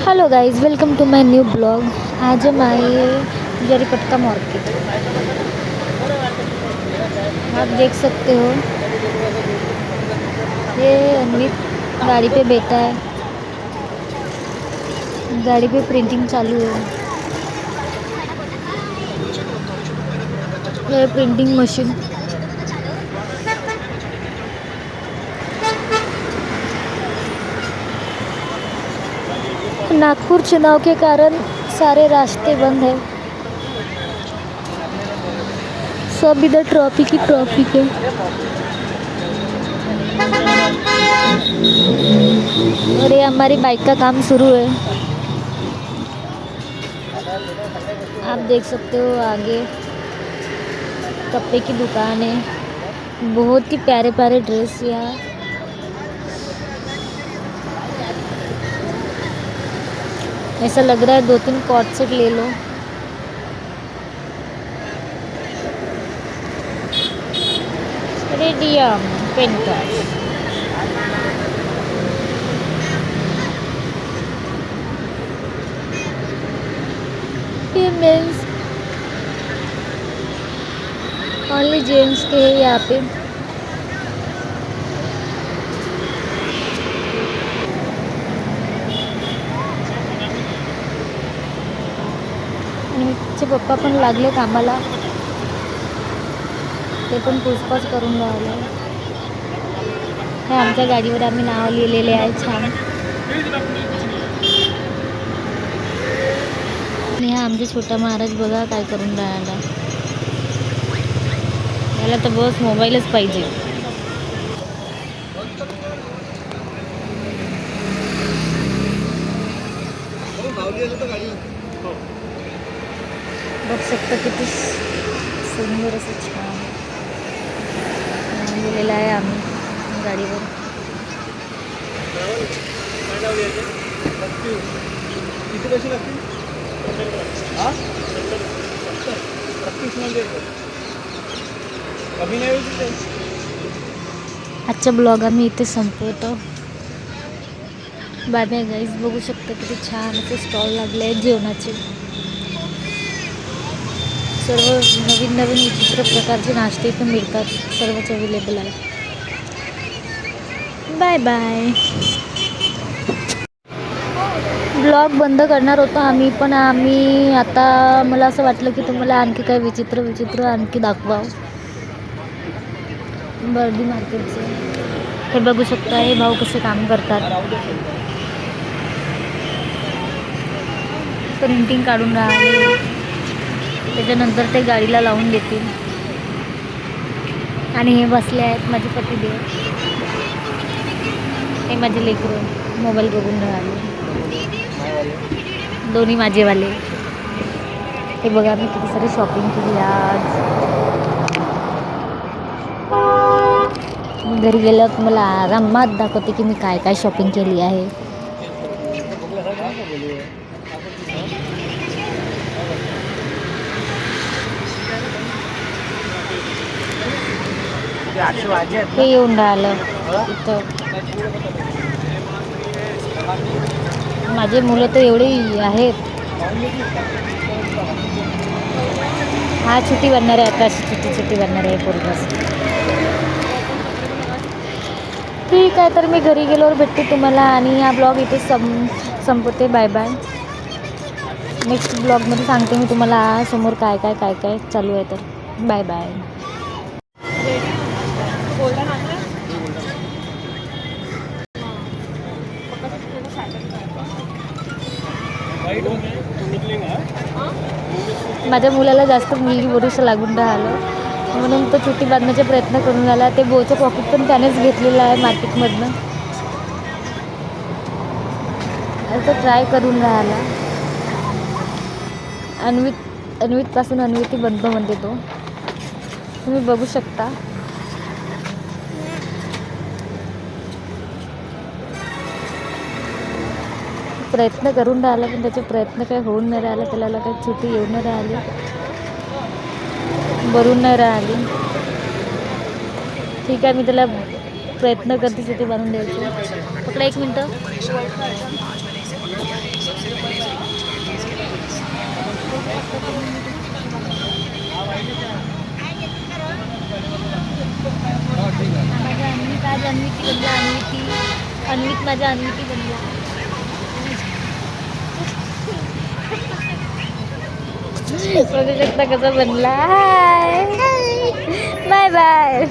Hello guys, welcome to my new blog. आज हम आए जरीपटका मार्केट। आप देख सकते हो, ये अन्वित गाड़ी पे बैठा है। गाड़ी पे प्रिंटिंग चालू है। ये प्रिंटिंग मशीन। नागपुर चुनाव के कारण सारे रास्ते बंद हैं। सब इधर ट्रैफिक ही ट्रैफिक है। और ये हमारी बाइक का काम शुरू है। आप देख सकते हो आगे कपड़े की दुकान है। बहुत ही प्यारे प्यारे ड्रेस यहाँ। ऐसा लग रहा है 2-3 कॉर्ड सेट ले लो। Radium PAN card. ये मेंस ओनली जेंट्स के है यहाँ पे। चे पप्पा पण लागले कामाला, ते पण पुसपास करून राहिले. हे आमच्या गाडीवर आम्ही नाव लिहिलेले आहे छान. आणि हा आमचा छोटा महाराज बघा काय करून राहिला. याला तर बस मोबाईलच पाहिजे. बघ शकता किती सुंदर असं छान लिहिलेलं आहे आम्ही गाडीवर. आजचा ब्लॉग आम्ही इथे संपवतो. Bye bye guys. बघू शकता किती छान असे स्टॉल लागले आहेत जेवणाचे. सर्व नवीन नवीन विचित्र प्रकारचे नाश्ते इथे मिळतात. सर्वच अवेलेबल आहे. Bye bye. ब्लॉग बंद करणार होतो आम्ही, पण आता मला असं वाटलं की तुम्हाला आणखी काय विचित्र आणखी दाखवावं. बर्डी मार्केटचे हे बघू शकता. हे भाऊ कसे काम करतात. प्रिंटिंग काढून राहिले, त्याच्यानंतर ते गाडीला लावून देतील. आणि हे बसले आहेत माझे पतिदेव. हे माझे लेकरं मोबाईल बघून राहिले. दोन्ही माझेवाले. हे बघा मी किती सारी शॉपिंग केली आज. मी घरी गेलं की मला आरामात दाखवते की मी काय काय शॉपिंग केली आहे. हे येऊन राहिलं इथं. माझे मुलं तर एवढी आहेत. हा छुट्टी बनणार आहे आता. छुट्टी बनणार आहे पोरगास. ठीक आहे, तर मी घरी गेल्यावर भेटते तुम्हाला. आणि हा ब्लॉग इथे संपवते. Bye bye. नेक्स्ट ब्लॉगमध्ये सांगते मी तुम्हाला समोर काय काय चालू आहे. तर बाय बाय. माझ्या मुलाला जास्त मुलगी भरोसा लागून राहिलं, म्हणून तो चुटी बांधण्याचा प्रयत्न करून राहिला. ते बोचं पॉकेट पण त्यानेच घेतलेलं आहे मार्केटमधनं. तो ट्राय करून राहिला. अन्वितपासून अन्विती बनतो म्हणते तो. तुम्ही बघू शकता. प्रयत्न करून राहिला, पण त्याचे प्रयत्न काही होऊन नाही राहिला. त्याला काही चुटी येऊन नाही राहिली, भरून नाही राहिली. ठीक आहे, मी त्याला प्रयत्न करते चुटी बांधून द्यायची. फक्त 1 मिनटं. बनला अन्वित माझा अन्विती बनला. बघू शकता कसा बनला. Hi bye bye.